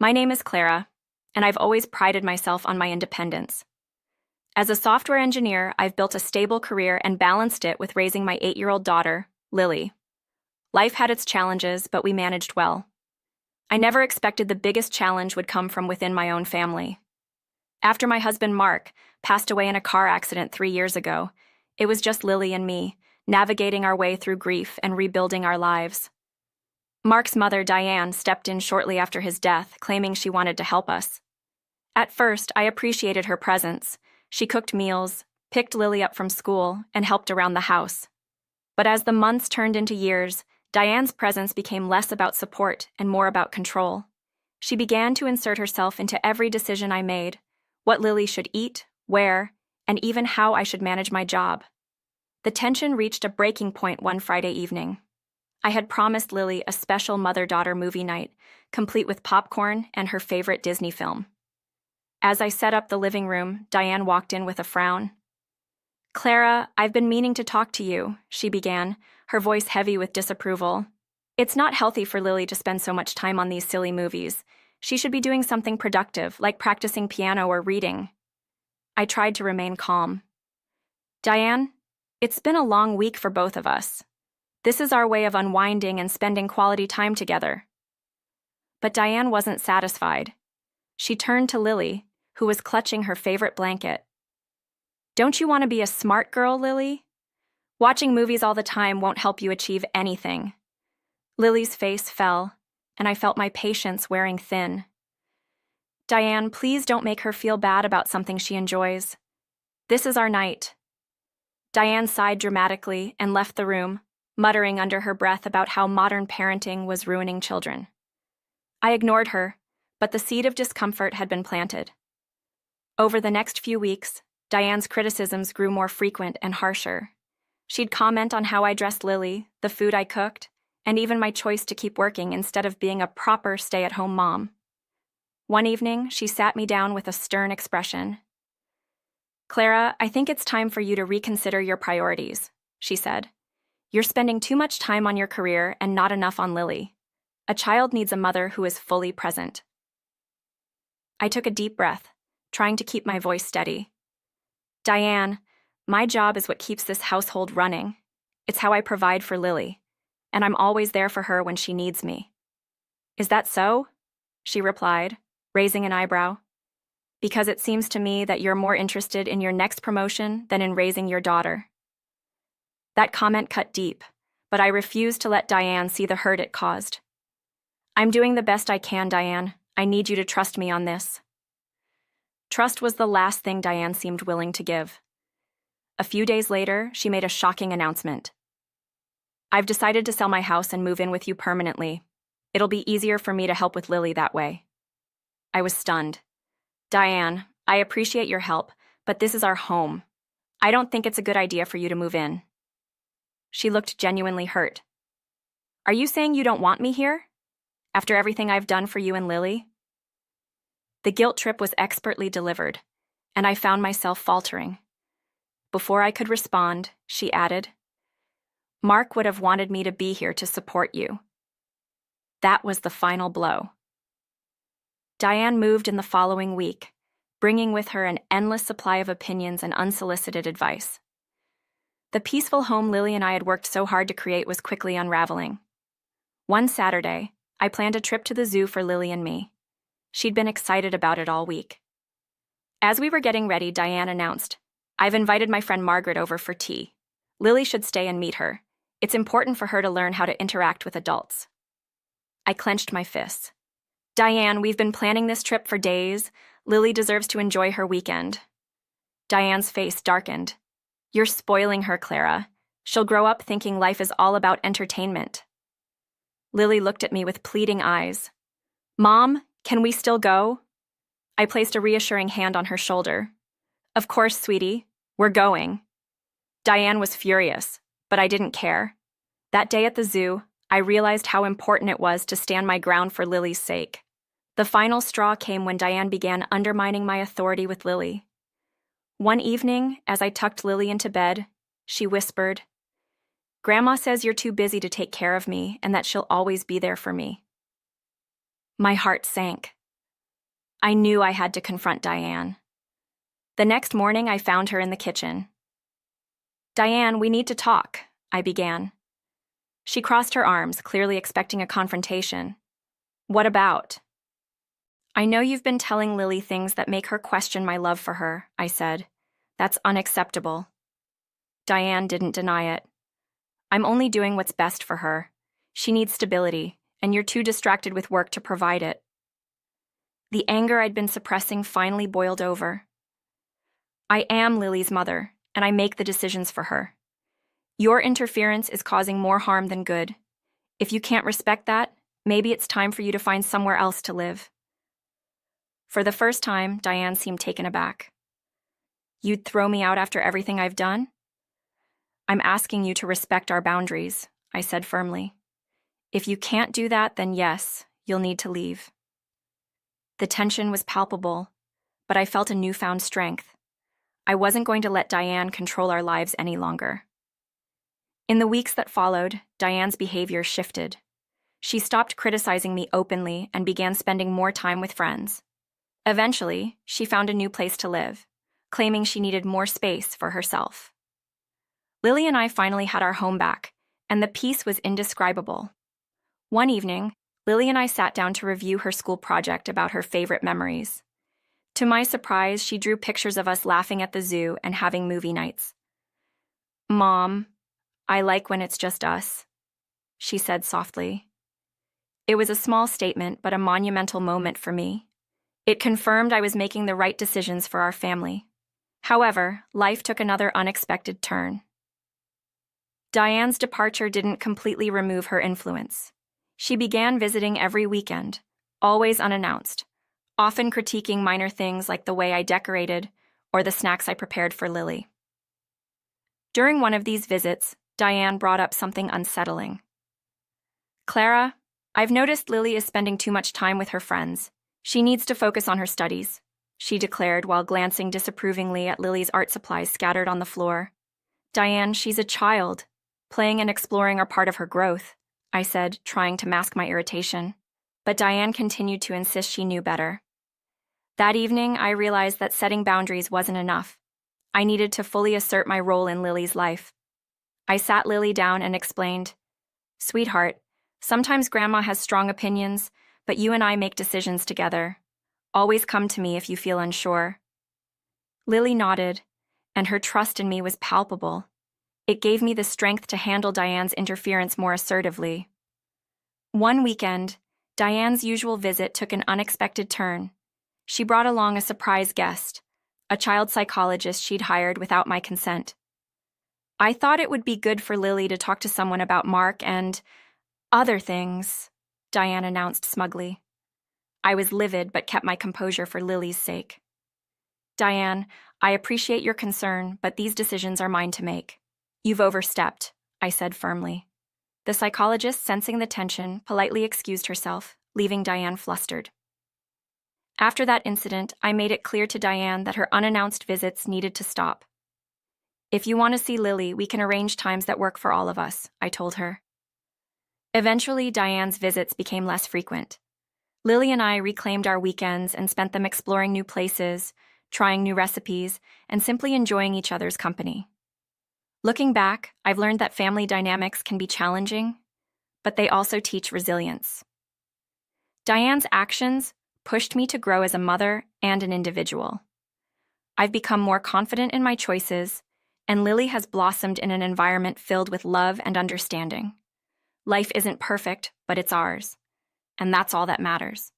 My name is Clara, and I've always prided myself on my independence. As a software engineer, I've built a stable career and balanced it with raising my 8-year-old daughter, Lily. Life had its challenges, but we managed well. I never expected the biggest challenge would come from within my own family. After my husband, Mark, passed away in a car accident 3 years ago, it was just Lily and me, navigating our way through grief and rebuilding our lives. Mark's mother, Diane, stepped in shortly after his death, claiming she wanted to help us. At first, I appreciated her presence. She cooked meals, picked Lily up from school, and helped around the house. But as the months turned into years, Diane's presence became less about support and more about control. She began to insert herself into every decision I made, what Lily should eat, where, and even how I should manage my job. The tension reached a breaking point one Friday evening. I had promised Lily a special mother-daughter movie night, complete with popcorn and her favorite Disney film. As I set up the living room, Diane walked in with a frown. "Clara, I've been meaning to talk to you," she began, her voice heavy with disapproval. "It's not healthy for Lily to spend so much time on these silly movies. She should be doing something productive, like practicing piano or reading." I tried to remain calm. "Diane, it's been a long week for both of us. This is our way of unwinding and spending quality time together." But Diane wasn't satisfied. She turned to Lily, who was clutching her favorite blanket. "Don't you want to be a smart girl, Lily? Watching movies all the time won't help you achieve anything." Lily's face fell, and I felt my patience wearing thin. "Diane, please don't make her feel bad about something she enjoys. This is our night." Diane sighed dramatically and left the room, muttering under her breath about how modern parenting was ruining children. I ignored her, but the seed of discomfort had been planted. Over the next few weeks, Diane's criticisms grew more frequent and harsher. She'd comment on how I dressed Lily, the food I cooked, and even my choice to keep working instead of being a proper stay-at-home mom. One evening, she sat me down with a stern expression. "Clara, I think it's time for you to reconsider your priorities," she said. "You're spending too much time on your career and not enough on Lily. A child needs a mother who is fully present." I took a deep breath, trying to keep my voice steady. "Diane, my job is what keeps this household running. It's how I provide for Lily, and I'm always there for her when she needs me." "Is that so?" she replied, raising an eyebrow. "Because it seems to me that you're more interested in your next promotion than in raising your daughter." That comment cut deep, but I refused to let Diane see the hurt it caused. "I'm doing the best I can, Diane. I need you to trust me on this." Trust was the last thing Diane seemed willing to give. A few days later, she made a shocking announcement. "I've decided to sell my house and move in with you permanently. It'll be easier for me to help with Lily that way." I was stunned. "Diane, I appreciate your help, but this is our home. I don't think it's a good idea for you to move in." She looked genuinely hurt. "Are you saying you don't want me here? After everything I've done for you and Lily?" The guilt trip was expertly delivered, and I found myself faltering. Before I could respond, she added, "Mark would have wanted me to be here to support you." That was the final blow. Diane moved in the following week, bringing with her an endless supply of opinions and unsolicited advice. The peaceful home Lily and I had worked so hard to create was quickly unraveling. One Saturday, I planned a trip to the zoo for Lily and me. She'd been excited about it all week. As we were getting ready, Diane announced, "I've invited my friend Margaret over for tea. Lily should stay and meet her. It's important for her to learn how to interact with adults." I clenched my fists. "Diane, we've been planning this trip for days. Lily deserves to enjoy her weekend." Diane's face darkened. "You're spoiling her, Clara. She'll grow up thinking life is all about entertainment." Lily looked at me with pleading eyes. "Mom, can we still go?" I placed a reassuring hand on her shoulder. "Of course, sweetie. We're going." Diane was furious, but I didn't care. That day at the zoo, I realized how important it was to stand my ground for Lily's sake. The final straw came when Diane began undermining my authority with Lily. One evening, as I tucked Lily into bed, she whispered, "Grandma says you're too busy to take care of me and that she'll always be there for me." My heart sank. I knew I had to confront Diane. The next morning, I found her in the kitchen. "Diane, we need to talk," I began. She crossed her arms, clearly expecting a confrontation. "What about?" "I know you've been telling Lily things that make her question my love for her," I said. "That's unacceptable." Diane didn't deny it. "I'm only doing what's best for her. She needs stability, and you're too distracted with work to provide it." The anger I'd been suppressing finally boiled over. "I am Lily's mother, and I make the decisions for her. Your interference is causing more harm than good. If you can't respect that, maybe it's time for you to find somewhere else to live." For the first time, Diane seemed taken aback. "You'd throw me out after everything I've done?" "I'm asking you to respect our boundaries," I said firmly. "If you can't do that, then yes, you'll need to leave." The tension was palpable, but I felt a newfound strength. I wasn't going to let Diane control our lives any longer. In the weeks that followed, Diane's behavior shifted. She stopped criticizing me openly and began spending more time with friends. Eventually, she found a new place to live, claiming she needed more space for herself. Lily and I finally had our home back, and the peace was indescribable. One evening, Lily and I sat down to review her school project about her favorite memories. To my surprise, she drew pictures of us laughing at the zoo and having movie nights. "Mom, I like when it's just us," she said softly. It was a small statement, but a monumental moment for me. It confirmed I was making the right decisions for our family. However, life took another unexpected turn. Diane's departure didn't completely remove her influence. She began visiting every weekend, always unannounced, often critiquing minor things like the way I decorated or the snacks I prepared for Lily. During one of these visits, Diane brought up something unsettling. "Clara, I've noticed Lily is spending too much time with her friends. She needs to focus on her studies," she declared while glancing disapprovingly at Lily's art supplies scattered on the floor. "Diane, she's a child. Playing and exploring are part of her growth," I said, trying to mask my irritation. But Diane continued to insist she knew better. That evening, I realized that setting boundaries wasn't enough. I needed to fully assert my role in Lily's life. I sat Lily down and explained, "Sweetheart, sometimes Grandma has strong opinions, but you and I make decisions together. Always come to me if you feel unsure." Lily nodded, and her trust in me was palpable. It gave me the strength to handle Diane's interference more assertively. One weekend, Diane's usual visit took an unexpected turn. She brought along a surprise guest, a child psychologist she'd hired without my consent. I thought it would be good for Lily to talk to someone about Mark and other things, Diane announced smugly. I was livid but kept my composure for Lily's sake. "Diane, I appreciate your concern, but these decisions are mine to make." "You've overstepped," I said firmly. The psychologist, sensing the tension, politely excused herself, leaving Diane flustered. After that incident, I made it clear to Diane that her unannounced visits needed to stop. "If you want to see Lily, we can arrange times that work for all of us," I told her. Eventually, Diane's visits became less frequent. Lily and I reclaimed our weekends and spent them exploring new places, trying new recipes, and simply enjoying each other's company. Looking back, I've learned that family dynamics can be challenging, but they also teach resilience. Diane's actions pushed me to grow as a mother and an individual. I've become more confident in my choices, and Lily has blossomed in an environment filled with love and understanding. Life isn't perfect, but it's ours, and that's all that matters.